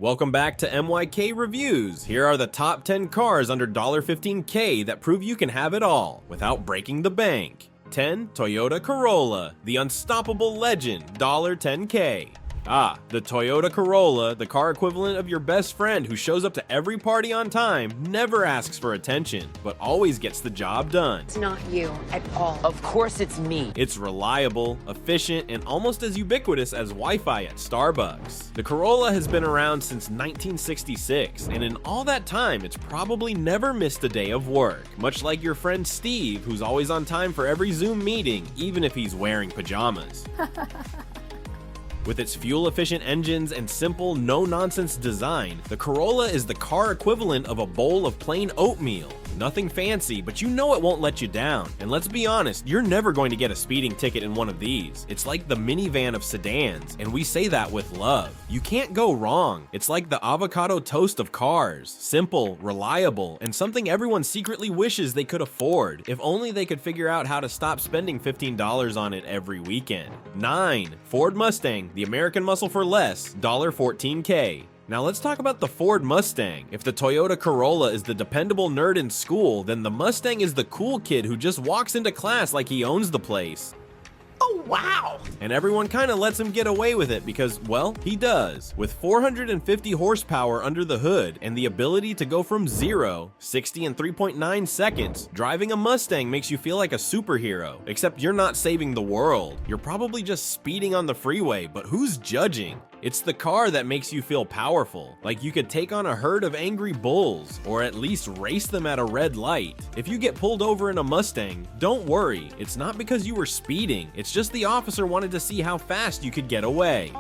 Welcome back to MYK Reviews. Here are the top 10 cars under $15K that prove you can have it all without breaking the bank. 10. Toyota Corolla, the unstoppable legend, $10K. The Toyota Corolla, the car equivalent of your best friend who shows up to every party on time, never asks for attention, but always gets the job done. It's not you at all. Of course it's me. It's reliable, efficient, and almost as ubiquitous as Wi-Fi at Starbucks. The Corolla has been around since 1966, and in all that time, it's probably never missed a day of work. Much like your friend Steve, who's always on time for every Zoom meeting, even if he's wearing pajamas. With its fuel-efficient engines and simple, no-nonsense design, the Corolla is the car equivalent of a bowl of plain oatmeal. Nothing fancy, but you know it won't let you down. And let's be honest, you're never going to get a speeding ticket in one of these. It's like the minivan of sedans, and we say that with love. You can't go wrong. It's like the avocado toast of cars. Simple, reliable, and something everyone secretly wishes they could afford. If only they could figure out how to stop spending $15 on it every weekend. 9. Ford Mustang, the American muscle for less, $14K. Now let's talk about the Ford Mustang. If the Toyota Corolla is the dependable nerd in school, then the Mustang is the cool kid who just walks into class like he owns the place. Oh, wow. And everyone kind of lets him get away with it because, well, he does. With 450 horsepower under the hood and the ability to go from 0-60 in 3.9 seconds, driving a Mustang makes you feel like a superhero. Except you're not saving the world. You're probably just speeding on the freeway, but who's judging? It's the car that makes you feel powerful, like you could take on a herd of angry bulls, or at least race them at a red light. If you get pulled over in a Mustang, don't worry, it's not because you were speeding, it's just the officer wanted to see how fast you could get away.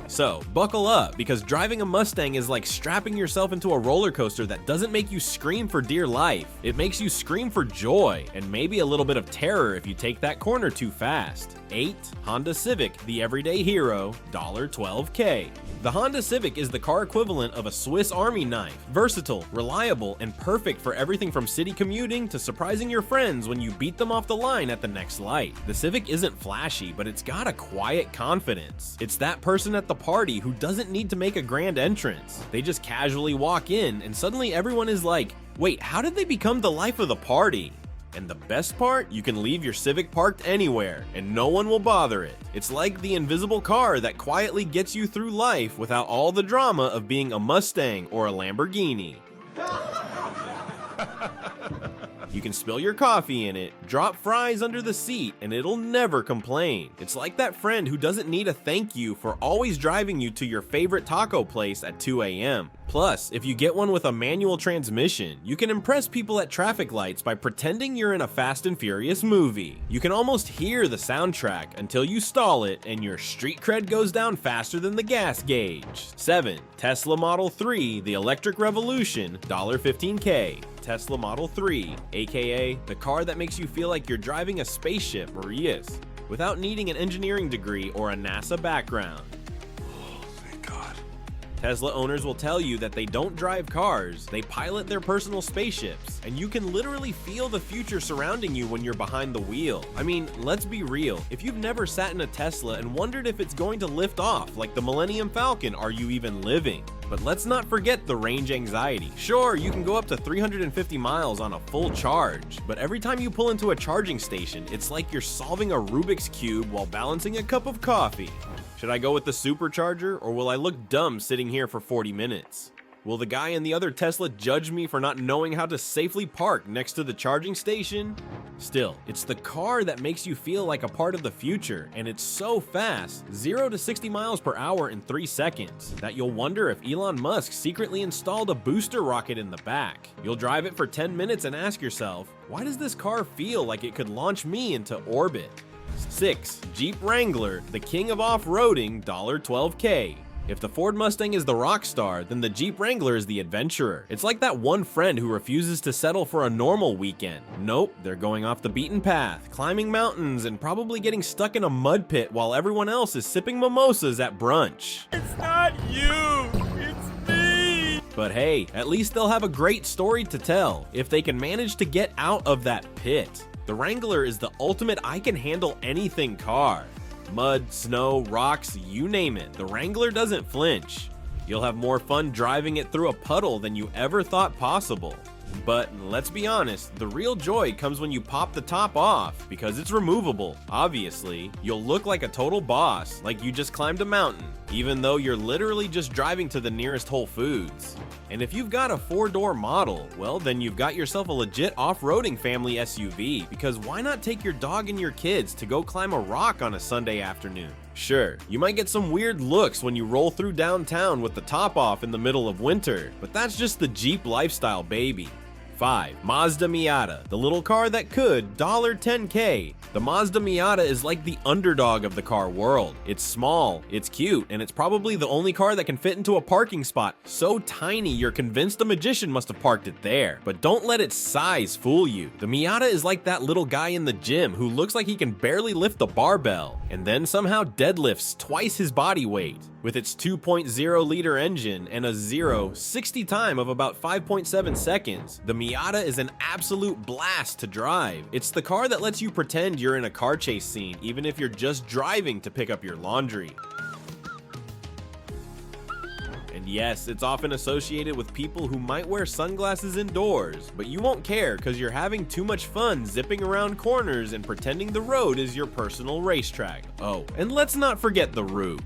So, buckle up, because driving a Mustang is like strapping yourself into a roller coaster that doesn't make you scream for dear life. It makes you scream for joy, and maybe a little bit of terror if you take that corner too fast. 8. Honda Civic, the everyday hero, $12K. The Honda Civic is the car equivalent of a Swiss Army knife. Versatile, reliable, and perfect for everything from city commuting to surprising your friends when you beat them off the line at the next light. The Civic isn't flashy, but it's got a quiet confidence. It's that person at the party who doesn't need to make a grand entrance. They just casually walk in, and suddenly everyone is like, wait, how did they become the life of the party? And the best part, you can leave your Civic parked anywhere, and no one will bother it. It's like the invisible car that quietly gets you through life without all the drama of being a Mustang or a Lamborghini. You can spill your coffee in it, drop fries under the seat, and it'll never complain. It's like that friend who doesn't need a thank you for always driving you to your favorite taco place at 2 a.m. Plus, if you get one with a manual transmission, you can impress people at traffic lights by pretending you're in a Fast and Furious movie. You can almost hear the soundtrack until you stall it and your street cred goes down faster than the gas gauge. 7. Tesla Model 3, the electric revolution, $15K. Tesla Model 3, aka the car that makes you feel like you're driving a spaceship or yes, without needing an engineering degree or a NASA background. Tesla owners will tell you that they don't drive cars, they pilot their personal spaceships, and you can literally feel the future surrounding you when you're behind the wheel. I mean, let's be real, if you've never sat in a Tesla and wondered if it's going to lift off like the Millennium Falcon, are you even living? But let's not forget the range anxiety. Sure, you can go up to 350 miles on a full charge, but every time you pull into a charging station, it's like you're solving a Rubik's Cube while balancing a cup of coffee. Should I go with the supercharger, or will I look dumb sitting here for 40 minutes? Will the guy in the other Tesla judge me for not knowing how to safely park next to the charging station? Still, it's the car that makes you feel like a part of the future, and it's so fast, 0 to 60 miles per hour in 3 seconds, that you'll wonder if Elon Musk secretly installed a booster rocket in the back. You'll drive it for 10 minutes and ask yourself, why does this car feel like it could launch me into orbit? 6. Jeep Wrangler, the king of off-roading, $12K. If the Ford Mustang is the rock star, then the Jeep Wrangler is the adventurer. It's like that one friend who refuses to settle for a normal weekend. Nope, they're going off the beaten path, climbing mountains, and probably getting stuck in a mud pit while everyone else is sipping mimosas at brunch. It's not you, it's me! But hey, at least they'll have a great story to tell if they can manage to get out of that pit. The Wrangler is the ultimate I can handle anything car. Mud, snow, rocks, you name it, the Wrangler doesn't flinch. You'll have more fun driving it through a puddle than you ever thought possible. But let's be honest, the real joy comes when you pop the top off, because it's removable, obviously. You'll look like a total boss, like you just climbed a mountain, even though you're literally just driving to the nearest Whole Foods. And if you've got a 4-door model, well then you've got yourself a legit off-roading family SUV, because why not take your dog and your kids to go climb a rock on a Sunday afternoon? Sure, you might get some weird looks when you roll through downtown with the top off in the middle of winter, but that's just the Jeep lifestyle, baby. 5. Mazda Miata, the little car that could $10K. The Mazda Miata is like the underdog of the car world. It's small, it's cute, and it's probably the only car that can fit into a parking spot so tiny you're convinced a magician must have parked it there. But don't let its size fool you. The Miata is like that little guy in the gym who looks like he can barely lift a barbell, and then somehow deadlifts twice his body weight. With its 2.0-liter engine and a 0-60 time of about 5.7 seconds, the Miata is an absolute blast to drive. It's the car that lets you pretend you're in a car chase scene, even if you're just driving to pick up your laundry. And yes, it's often associated with people who might wear sunglasses indoors, but you won't care because you're having too much fun zipping around corners and pretending the road is your personal racetrack. Oh, and let's not forget the roof.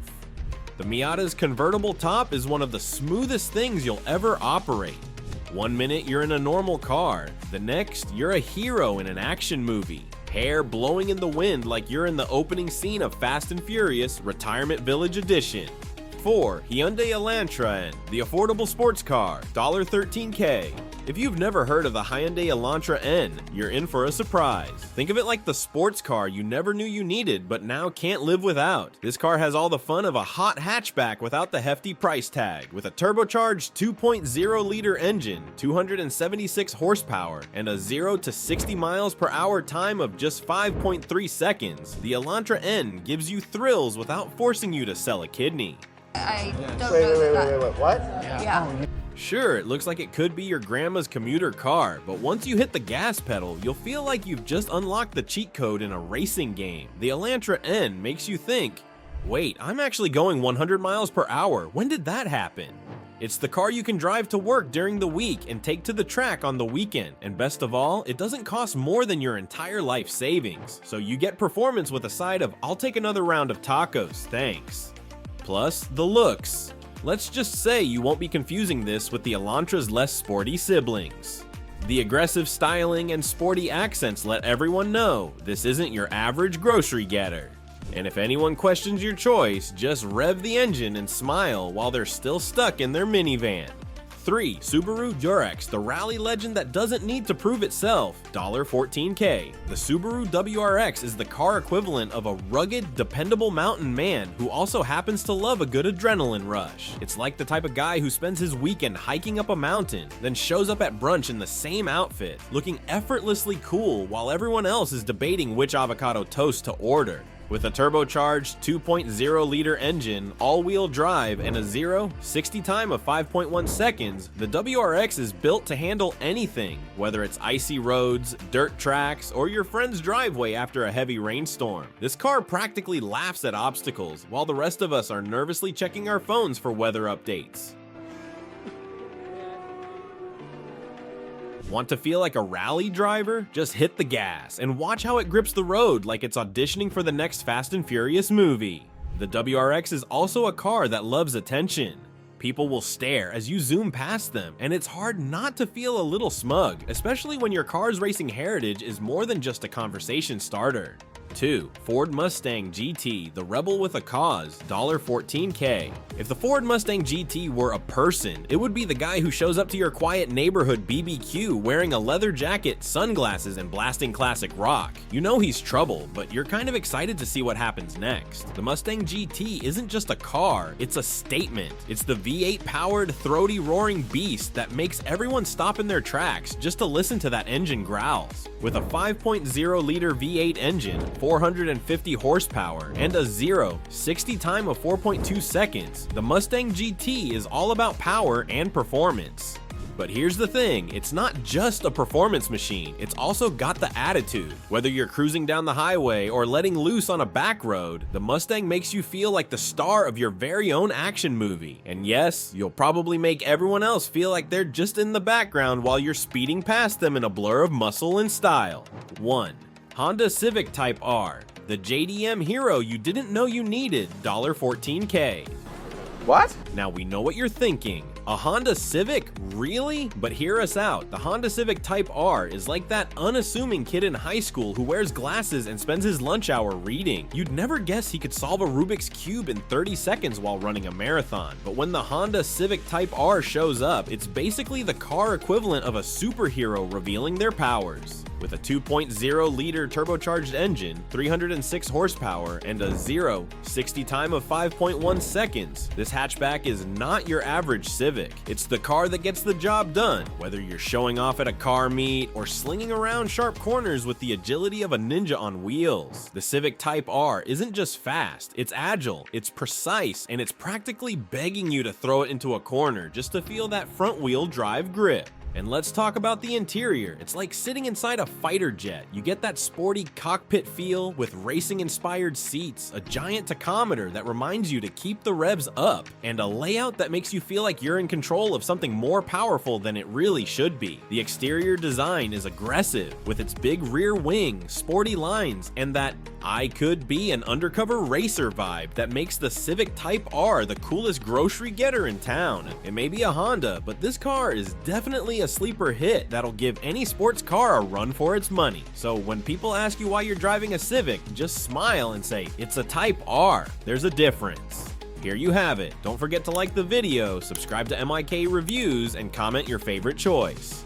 The Miata's convertible top is one of the smoothest things you'll ever operate. One minute you're in a normal car, the next you're a hero in an action movie. Hair blowing in the wind like you're in the opening scene of Fast and Furious Retirement Village Edition. 4. Hyundai Elantra N, the affordable sports car, $13K. If you've never heard of the Hyundai Elantra N, you're in for a surprise. Think of it like the sports car you never knew you needed but now can't live without. This car has all the fun of a hot hatchback without the hefty price tag, with a turbocharged 2.0-liter engine, 276 horsepower, and a 0 to 60 miles per hour time of just 5.3 seconds. The Elantra N gives you thrills without forcing you to sell a kidney. I don't know that. What? Yeah. Sure, it looks like it could be your grandma's commuter car, but once you hit the gas pedal, you'll feel like you've just unlocked the cheat code in a racing game. The Elantra N makes you think, wait, I'm actually going 100 miles per hour. When did that happen? It's the car you can drive to work during the week and take to the track on the weekend. And best of all, it doesn't cost more than your entire life savings. So you get performance with a side of, I'll take another round of tacos, thanks. Plus, the looks. Let's just say you won't be confusing this with the Elantra's less sporty siblings. The aggressive styling and sporty accents let everyone know this isn't your average grocery getter. And if anyone questions your choice, just rev the engine and smile while they're still stuck in their minivan. 3. Subaru Durex, the rally legend that doesn't need to prove itself, $14K. The Subaru WRX is the car equivalent of a rugged, dependable mountain man who also happens to love a good adrenaline rush. It's like the type of guy who spends his weekend hiking up a mountain, then shows up at brunch in the same outfit, looking effortlessly cool while everyone else is debating which avocado toast to order. With a turbocharged 2.0-liter engine, all-wheel drive, and a 0-60 time of 5.1 seconds, the WRX is built to handle anything, whether it's icy roads, dirt tracks, or your friend's driveway after a heavy rainstorm. This car practically laughs at obstacles, while the rest of us are nervously checking our phones for weather updates. Want to feel like a rally driver? Just hit the gas and watch how it grips the road like it's auditioning for the next Fast and Furious movie. The WRX is also a car that loves attention. People will stare as you zoom past them, and it's hard not to feel a little smug, especially when your car's racing heritage is more than just a conversation starter. 2. Ford Mustang GT, the rebel with a cause, $14K. If the Ford Mustang GT were a person, it would be the guy who shows up to your quiet neighborhood BBQ wearing a leather jacket, sunglasses, and blasting classic rock. You know he's trouble, but you're kind of excited to see what happens next. The Mustang GT isn't just a car, it's a statement. It's the V8 powered, throaty, roaring beast that makes everyone stop in their tracks just to listen to that engine growls. With a 5.0-liter V8 engine, 450 horsepower, and a 0-60 time of 4.2 seconds, the Mustang GT is all about power and performance. But here's the thing, it's not just a performance machine, it's also got the attitude. Whether you're cruising down the highway or letting loose on a back road, the Mustang makes you feel like the star of your very own action movie. And yes, you'll probably make everyone else feel like they're just in the background while you're speeding past them in a blur of muscle and style. 1. Honda Civic Type R, the JDM hero you didn't know you needed, $14K. What? Now we know what you're thinking. A Honda Civic? Really? But hear us out. The Honda Civic Type R is like that unassuming kid in high school who wears glasses and spends his lunch hour reading. You'd never guess he could solve a Rubik's Cube in 30 seconds while running a marathon. But when the Honda Civic Type R shows up, it's basically the car equivalent of a superhero revealing their powers. With a 2.0-liter turbocharged engine, 306 horsepower, and a 0-60 time of 5.1 seconds, this hatchback is not your average Civic. It's the car that gets the job done, whether you're showing off at a car meet or slinging around sharp corners with the agility of a ninja on wheels. The Civic Type R isn't just fast, it's agile, it's precise, and it's practically begging you to throw it into a corner just to feel that front-wheel drive grip. And let's talk about the interior. It's like sitting inside a fighter jet. You get that sporty cockpit feel with racing-inspired seats, a giant tachometer that reminds you to keep the revs up, and a layout that makes you feel like you're in control of something more powerful than it really should be. The exterior design is aggressive, with its big rear wing, sporty lines, and that I could be an undercover racer vibe that makes the Civic Type R the coolest grocery getter in town. It may be a Honda, but this car is definitely a sleeper hit that'll give any sports car a run for its money. So when people ask you why you're driving a Civic, just smile and say, it's a Type R. There's a difference. Here you have it. Don't forget to like the video, subscribe to MIK Reviews, and comment your favorite choice.